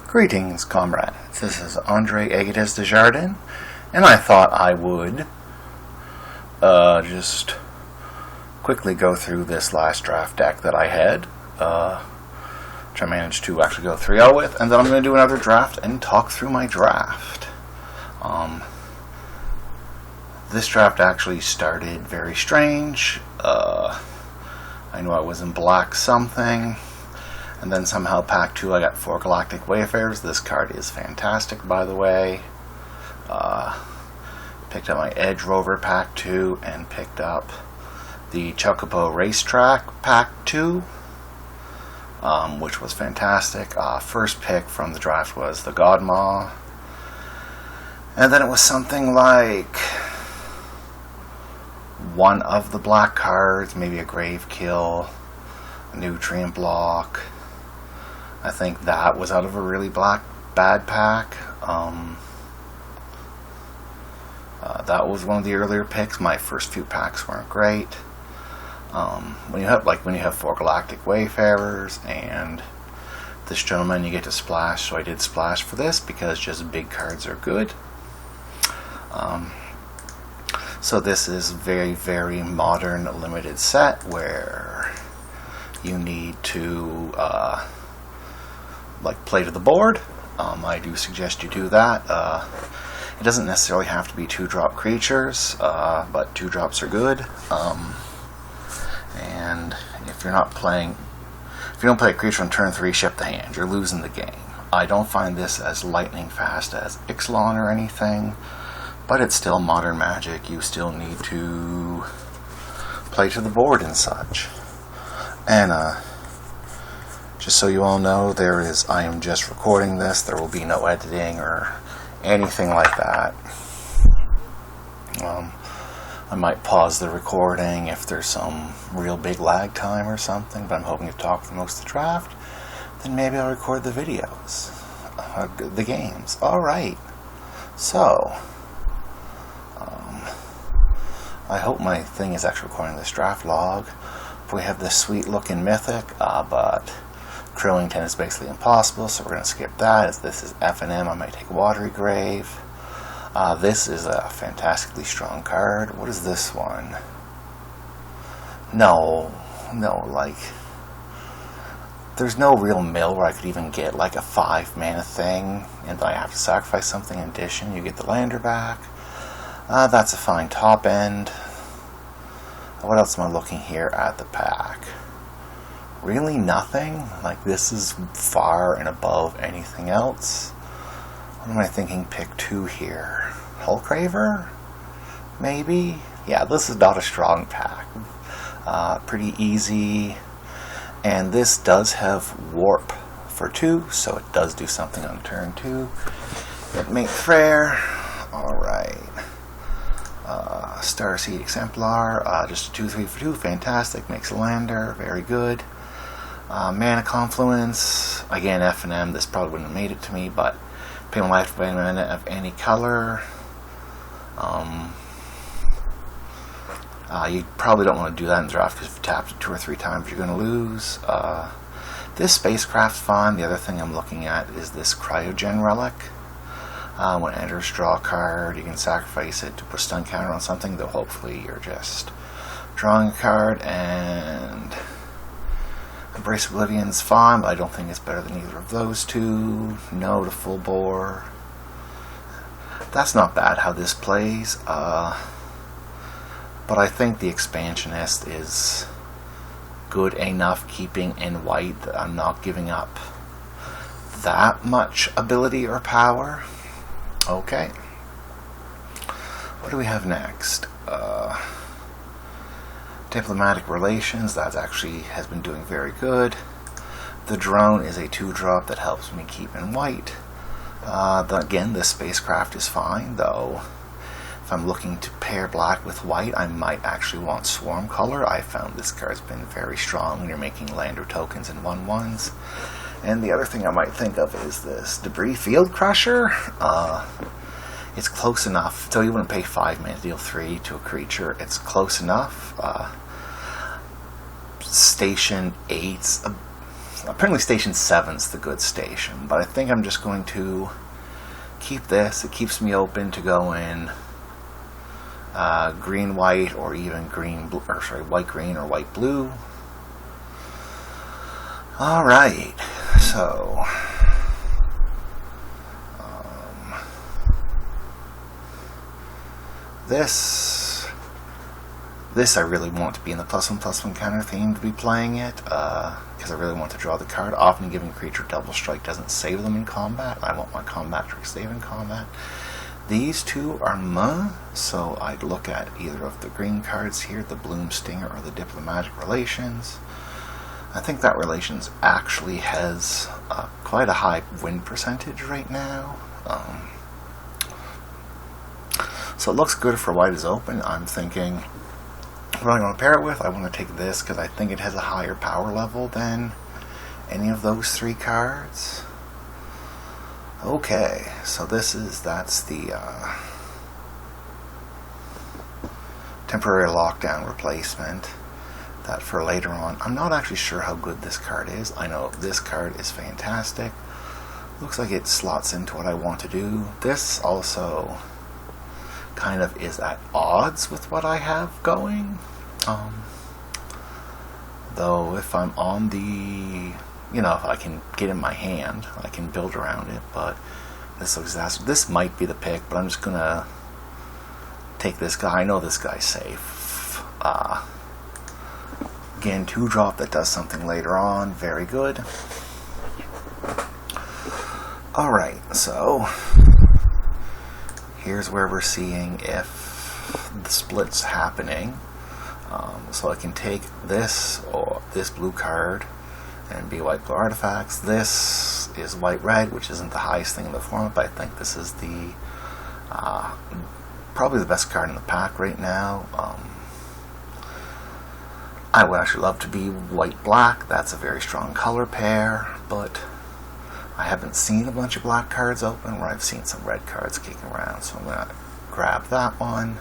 Greetings, comrades. This is Andre Aguides Desjardins, and I thought I would just quickly go through this last draft deck that I had, which I managed to actually go 3-0 with, and then I'm going to do another draft and talk through my draft. This draft actually started very strange. I knew I was in black something, and then somehow pack 2 I got 4 Galactic Wayfarers. This card is fantastic, by the way. Picked up my Edge Rover pack 2 and picked up the Chocobo Racetrack pack 2, which was fantastic. First pick from the draft was the Godmaw, and then it was something like one of the black cards, maybe a Grave Kill, a Nutrient Block. I think that was out of a really bad pack. That was one of the earlier picks. My first few packs weren't great. When you have 4 Galactic Wayfarers and this gentleman, you get to splash. So I did splash for this because just big cards are good. So this is very, very modern limited set where you need to play to the board. I do suggest you do that. It doesn't necessarily have to be 2-drop creatures, but 2 drops are good. And if you don't play a creature on turn 3, ship the hand. You're losing the game. I don't find this as lightning fast as Ixalan or anything, but it's still modern Magic. You still need to play to the board and such. And just so you all know, I am just recording this. There will be no editing or anything like that. I might pause the recording if there's some real big lag time or something, but I'm hoping to talk for most of the draft. Then maybe I'll record the videos, the games. Alright, so I hope my thing is actually recording this draft log. We have this sweet looking mythic, but Krillington is basically impossible, so we're going to skip that. As this is F&M, I might take Watery Grave. This is a fantastically strong card. What is this one? There's no real mill where I could even get like a 5-mana thing, and then I have to sacrifice something in addition. You get the lander back. That's a fine top end. What else am I looking here at the pack? Really nothing? This is far and above anything else. What am I thinking? Pick 2 here. Hulkraver? Maybe? Yeah, this is not a strong pack. Pretty easy. And this does have Warp for 2, so it does do something on turn 2. Make Frere. Alright. Starseed Exemplar, just a 2/3 for 2, fantastic, makes a lander, very good. Mana Confluence, again F&M, this probably wouldn't have made it to me, but pay my life by mana of any color. You probably don't want to do that in the draft because if you tap it 2 or 3 times you're going to lose. This Spacecraft's fine. The other thing I'm looking at is this Cryogen Relic. When it enters, draw a card. You can sacrifice it to put a stun counter on something, though hopefully you're just drawing a card. And Embrace Oblivion's fine, but I don't think it's better than either of those two. No to Full Bore. That's not bad how this plays. But I think the Expansionist is good enough keeping in white that I'm not giving up that much ability or power. Okay. What do we have next? Diplomatic Relations, that actually has been doing very good. The Drone is a 2-drop that helps me keep in white. Again, this Spacecraft is fine, though if I'm looking to pair black with white, I might actually want Swarm Color. I found this card's been very strong when you're making lander tokens and 1/1s. And the other thing I might think of is this Debris Field Crusher. It's close enough. So you wouldn't pay 5 mana to deal 3 to a creature. It's close enough. Station 8's apparently station 7's the good station, but I think I'm just going to keep this. It keeps me open to go in green white, or even green blue, or sorry, white green or white blue. All right, so this I really want to be in the +1/+1 counter theme to be playing it, because I really want to draw the card. Often giving creature double strike doesn't save them in combat. I want my combat trick save in combat. These two are meh, so I'd look at either of the green cards here, the Bloom Stinger or the Diplomatic Relations. I think that Relations actually has quite a high win percentage right now. So it looks good for white is open. I'm thinking, what am I going to pair it with? I want to take this because I think it has a higher power level than any of those three cards. Okay, so that's the temporary lockdown replacement. That for later on. I'm not actually sure how good this card is. I know this card is fantastic. Looks like it slots into what I want to do. This also kind of is at odds with what I have going. Though if I'm on the, if I can get in my hand, I can build around it, but this might be the pick, but I'm just gonna take this guy. I know this guy's safe. Again, 2-drop that does something later on. Very good. Alright, so here's where we're seeing if the split's happening. So I can take this or this blue card and be white blue artifacts. This is white red, which isn't the highest thing in the format, but I think this is the probably the best card in the pack right now. I would actually love to be white black. That's a very strong color pair, but I haven't seen a bunch of black cards open where I've seen some red cards kicking around, so I'm going to grab that one.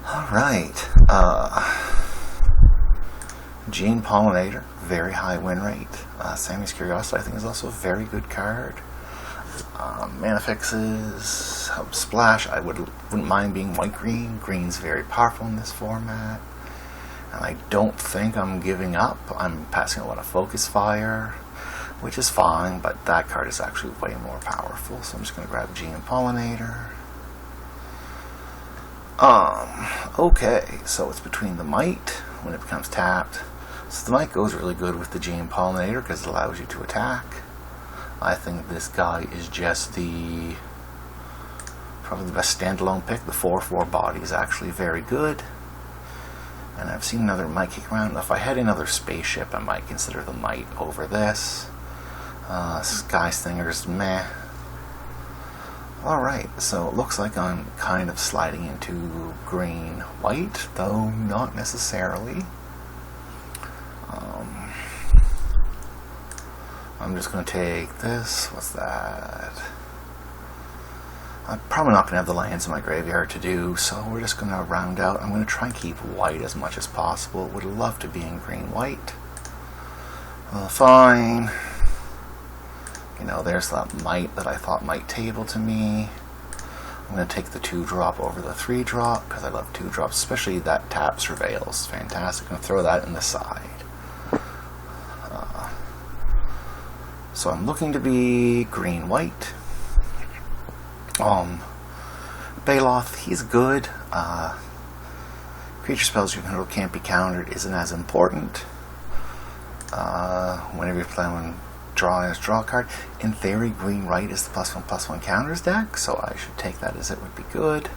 Alright, Gene Pollinator, very high win rate. Sammy's Curiosity I think is also a very good card. Mana fixes, help splash. I wouldn't mind being white-green. Green's very powerful in this format. And I don't think I'm giving up. I'm passing a lot of Focus Fire, which is fine, but that card is actually way more powerful. So I'm just going to grab Gene Pollinator. Okay, so it's between the Might when it becomes tapped. So the Might goes really good with the Gene Pollinator because it allows you to attack. I think this guy is just probably the best standalone pick. The 4/4 body is actually very good. And I've seen another Might kick around. If I had another spaceship, I might consider the Might over this. Sky Stinger's meh. Alright, so it looks like I'm kind of sliding into green-white, though not necessarily. I'm just going to take this. What's that? I'm probably not going to have the lands in my graveyard to do, so we're just going to round out. I'm going to try and keep white as much as possible. Would love to be in green-white. Fine. There's that Might that I thought might table to me. I'm going to take the 2-drop over the 3-drop because I love 2-drops, especially that tap Surveils. Fantastic. I'm going to throw that in the side. So I'm looking to be green-white. Baloth, he's good. Creature spells you control can't be countered isn't as important. Whenever you're playing drawing a draw card, in theory, green-white is the +1/+1 counters deck, so I should take that as it would be good.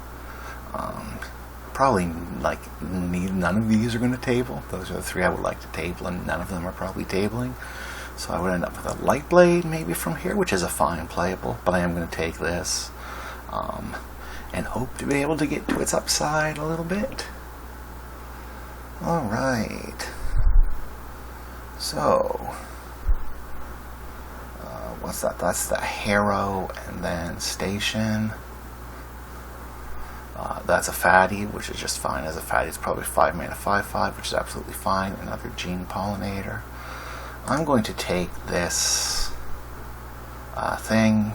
Probably none of these are going to table. Those are the 3 I would like to table, and none of them are probably tabling. So I would end up with a Light Blade maybe from here, which is a fine playable, but I am going to take this and hope to be able to get to its upside a little bit. Alright. So, what's that? That's the Harrow and then Station. That's a fatty, which is just fine as a fatty. It's probably 5 mana 5/5, which is absolutely fine. Another Gene Pollinator. I'm going to take this thing.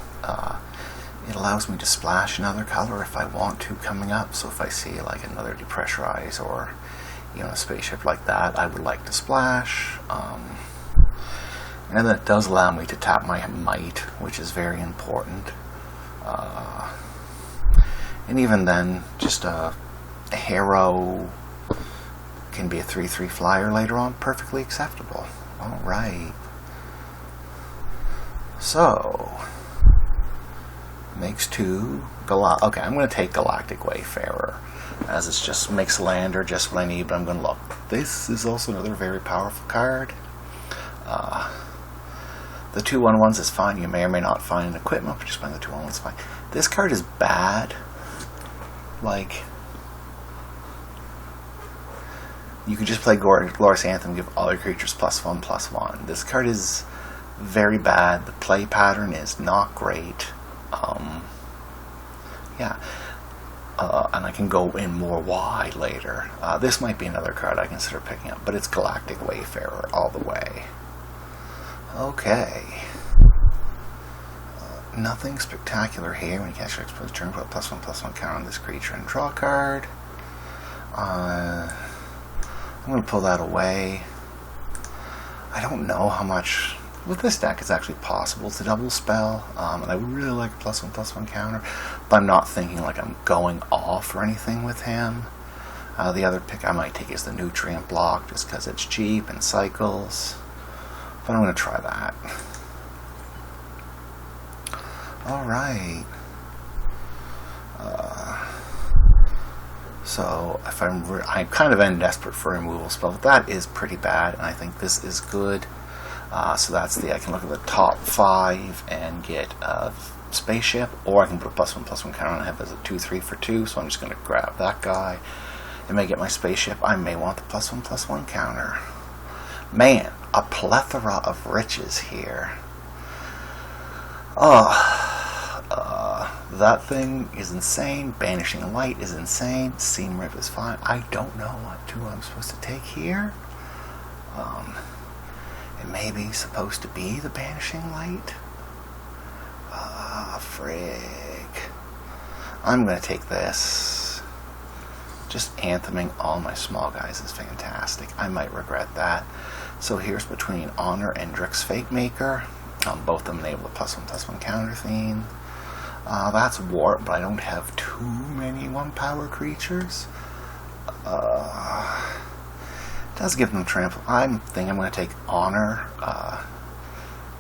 It allows me to splash another color if I want to coming up. So if I see like another depressurize or a spaceship like that, I would like to splash. And that does allow me to tap my might, which is very important. And even then, just a Harrow can be a 3/3 flyer later on, perfectly acceptable. Alright. So, makes 2. Okay, I'm going to take Galactic Wayfarer, as it just makes a lander just what I need, but I'm going to look. This is also another very powerful card. The 2/1/1s is fine. You may or may not find equipment, but just playing the 2/1/1s is fine. This card is bad. Like, you could just play Glorious Anthem, give all your creatures +1/+1. This card is very bad. The play pattern is not great. Yeah. And I can go in more wide later. This might be another card I consider picking up, but it's Galactic Wayfarer all the way. Okay. Nothing spectacular here. When you cast your exposed turn, put a +1/+1 counter on this creature and draw a card. I'm going to pull that away. I don't know how much. With this deck, it's actually possible to double spell, and I would really like a +1/+1 counter, but I'm not thinking like I'm going off or anything with him. The other pick I might take is the Nutrient Block, just because it's cheap and cycles. But I'm going to try that. Alright. So, if I kind of am desperate for a removal spell, but that is pretty bad, and I think this is good. So that's I can look at the top 5 and get a spaceship, or I can put a +1/+1 counter on it as a 2/3 for 2, so I'm just going to grab that guy. I may get my spaceship. I may want the +1/+1 counter. Man, a plethora of riches here. That thing is insane. Banishing Light is insane. Seam Rip is fine. I don't know what 2 I'm supposed to take here. It may be supposed to be the Banishing Light. Frig. I'm going to take this. Just Antheming all my small guys is fantastic. I might regret that. So here's between Honor and Drix Fate Maker. Both of them enable the +1/+1 counter theme. That's Warp, but I don't have too many 1-power creatures. Does give them trample. I'm thinking I'm going to take Honor.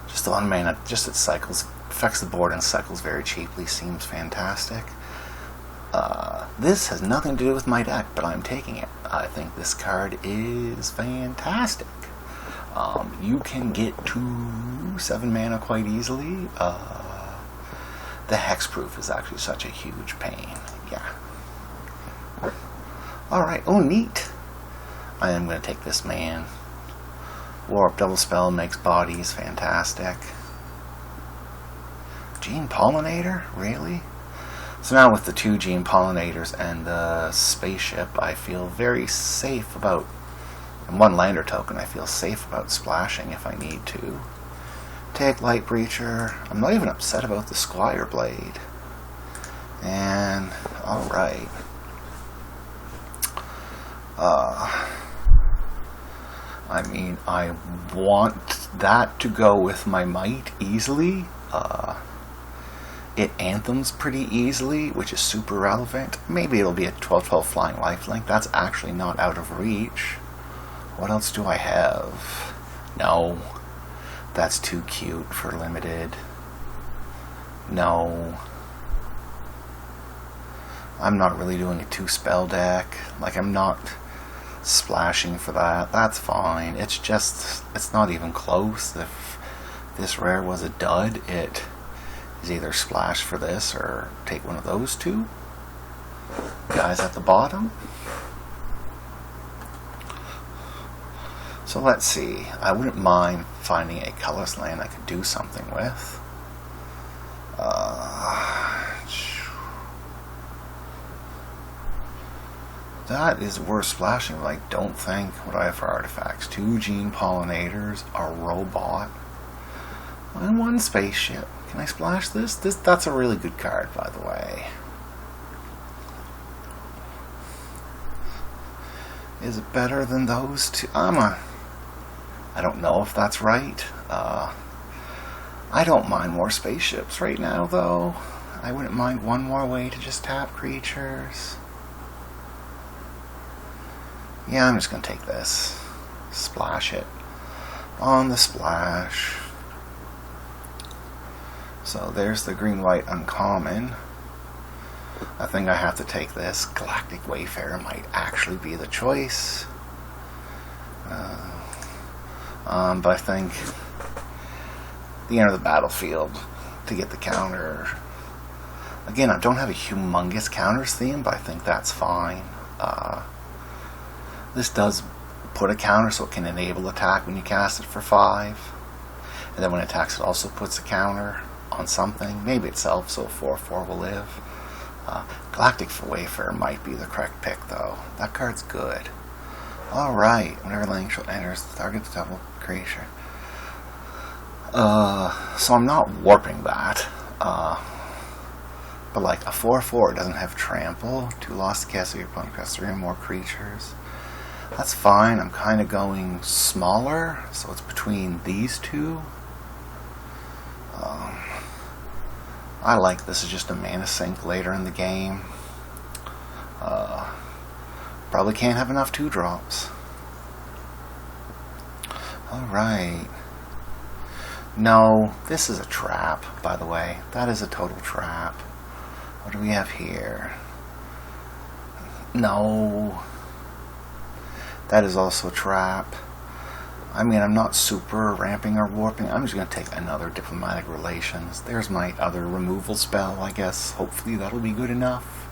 Just the 1 mana, just it cycles, affects the board and cycles very cheaply. Seems fantastic. This has nothing to do with my deck, but I'm taking it. I think this card is fantastic. You can get to 7 mana quite easily. The hexproof is actually such a huge pain. Yeah. Alright, oh neat. I am going to take this man. Warp, double spell, makes bodies, fantastic. Gene Pollinator? Really? So now with the 2 Gene Pollinators and the spaceship, I feel very safe about, and 1 lander token, I feel safe about splashing if I need to. Take Light Breacher. I'm not even upset about the Squire Blade. And, alright. I mean, I want that to go with my might easily. It anthems pretty easily, which is super relevant. Maybe it'll be a 12/12 flying lifelink. That's actually not out of reach. What else do I have? No. That's too cute for limited. No. I'm not really doing a 2-spell deck. Like, I'm not splashing for that. That's fine. It's just, it's not even close. If this rare was a dud, it is either splash for this or take one of those 2 guys at the bottom. So let's see. I wouldn't mind finding a colorless land I could do something with. That is worth splashing, but I don't think. What do I have for artifacts? 2 gene pollinators, a robot, and 1 spaceship. Can I splash this? That's a really good card, by the way. Is it better than those two? I don't know if that's right. I don't mind more spaceships right now, though. I wouldn't mind one more way to just tap creatures. Yeah, I'm just going to take this. Splash it. On the splash. So there's the green-white uncommon. I think I have to take this. Galactic Wayfarer might actually be the choice. But I think the end of the battlefield to get the counter. Again, I don't have a humongous counters theme, but I think that's fine. This does put a counter, so it can enable attack when you cast it for 5. And then when it attacks, it also puts a counter on something. Maybe itself, so 4/4 will live. Galactic Wayfarer might be the correct pick, though. That card's good. Alright, whenever landing shall enters, target the double creature. So I'm not warping that. But like a 4/4 doesn't have trample. 2 lost to cast if your opponent casts 3 or more creatures. That's fine. I'm kind of going smaller, so it's between these two. I like this as just a mana sink later in the game. Probably can't have enough 2-drops. Alright. No, this is a trap, by the way. That is a total trap. What do we have here? No. That is also a trap. I mean, I'm not super ramping or warping. I'm just going to take another Diplomatic Relations. There's my other removal spell, I guess. Hopefully that'll be good enough.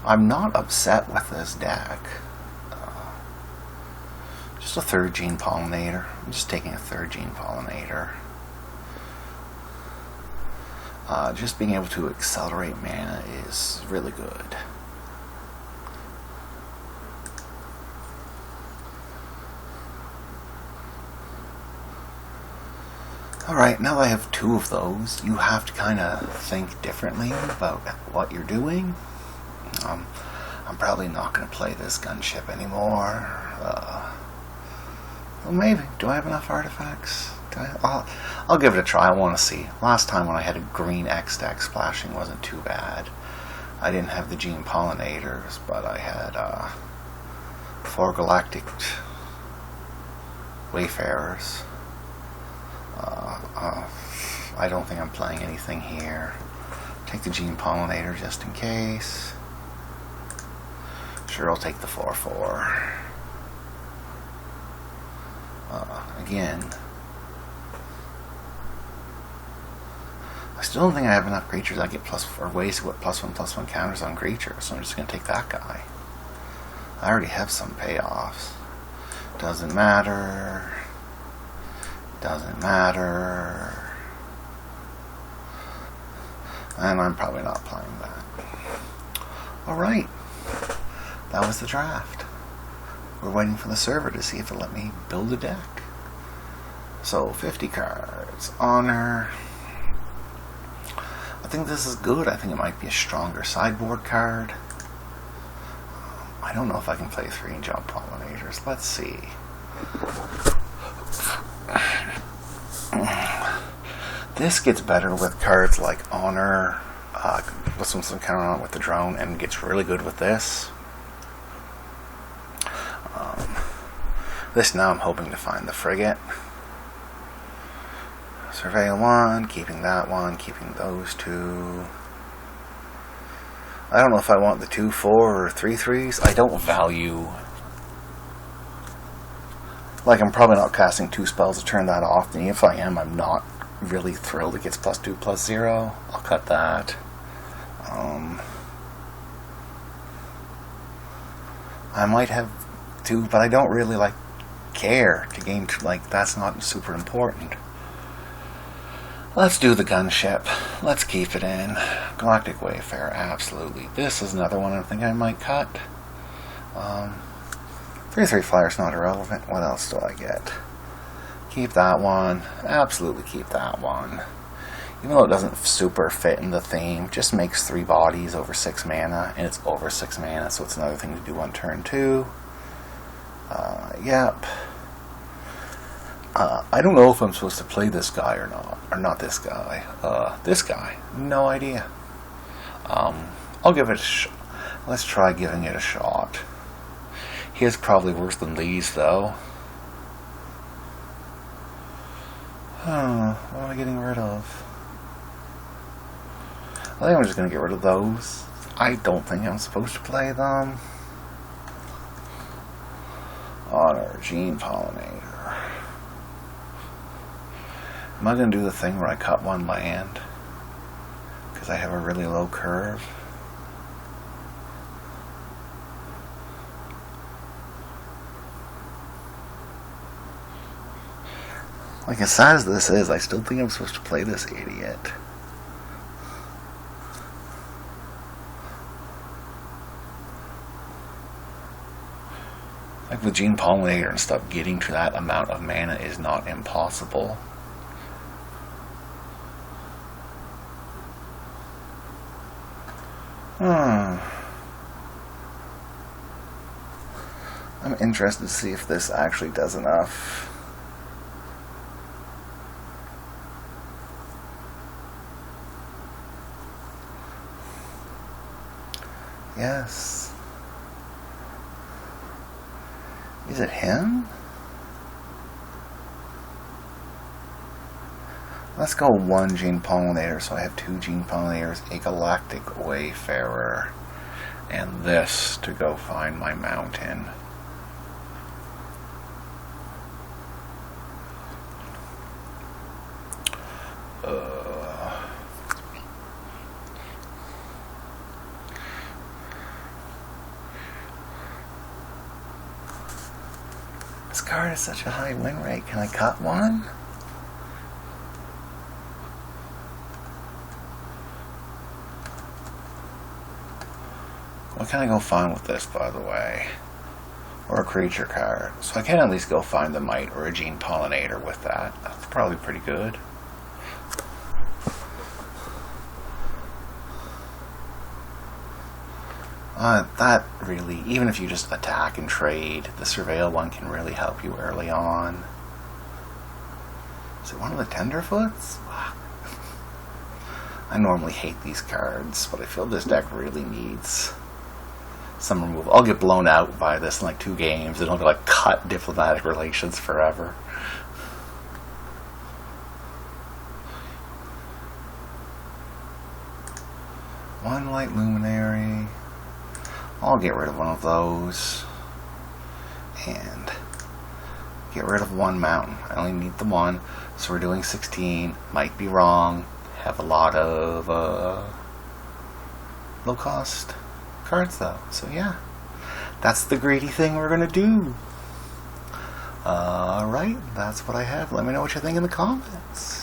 I'm not upset with this deck. Just a 3rd Gene Pollinator. I'm just taking a 3rd Gene Pollinator. Just being able to accelerate mana is really good. Alright, now that I have 2 of those, you have to kind of think differently about what you're doing. I'm probably not going to play this gunship anymore. Well, maybe. Do I have enough artifacts? I'll give it a try. I want to see. Last time when I had a green X deck, splashing wasn't too bad. I didn't have the Gene Pollinators, but I had 4 Galactic Wayfarers. I don't think I'm playing anything here. Take the Gene Pollinator just in case. Sure, I'll take the 4/4. Again, I still don't think I have enough creatures. I get ways to put +1/+1 counters on creatures, so I'm just going to take that guy. I already have some payoffs. Doesn't matter. Doesn't matter. And I'm probably not playing that. Alright. That was the draft. We're waiting for the server to see if it'll let me build a deck. So, 50 cards. Honor. I think this is good. I think it might be a stronger sideboard card. I don't know if I can play 3 and jump pollinators. Let's see. This gets better with cards like Honor, with some counter on it with the drone, and gets really good with this. This now I'm hoping to find the frigate. Surveil 1, keeping that one, keeping those 2. I don't know if I want the 2/4 or 3/3s. I don't value. Like, I'm probably not casting 2 spells to turn that off, and if I am, I'm not really thrilled it gets +2/+0. I'll cut that. I might have 2, but I don't really care to gain, that's not super important. Let's do the gunship. Let's keep it in. Galactic Wayfarer, absolutely. This is another one I think I might cut. 3-3 flyer's not irrelevant. What else do I get? Keep that one. Absolutely keep that one. Even though it doesn't super fit in the theme, just makes 3 bodies over 6 mana, and it's over 6 mana, so it's another thing to do on turn 2. Yep. I don't know if I'm supposed to play this guy or not. Or not this guy. This guy. No idea. I'll give it a shot. Let's try giving it a shot. He is probably worse than these, though. What am I getting rid of? I think I'm just going to get rid of those. I don't think I'm supposed to play them. Honor, Gene Pollinator. Am I going to do the thing where I cut 1 land? Because I have a really low curve. Like, as sad as this is, I still think I'm supposed to play this idiot. Like with Gene Pollinator and stuff, getting to that amount of mana is not impossible. I'm interested to see if this actually does enough. Yes. Is it him? Let's go 1 Gene Pollinator, so I have 2 Gene Pollinators, a Galactic Wayfarer, and this to go find my mountain. This card has such a high win rate. Can I cut 1? What can I go find with this, by the way? Or a creature card. So I can at least go find the Mite or a Gene Pollinator with that. That's probably pretty good. That really, even if you just attack and trade, the Surveil one can really help you early on. Is it one of the Tenderfoots? Wow. I normally hate these cards, but I feel this deck really needs some removal. I'll get blown out by this in like 2 games, and I'll like cut diplomatic relations forever. One Light Luminary. I'll get rid of one of those and get rid of 1 mountain. I only need the 1, so we're doing 16. Might be wrong. Have a lot of low cost cards though, so yeah, that's the greedy thing we're gonna do. Alright, that's what I have. Let me know what you think in the comments.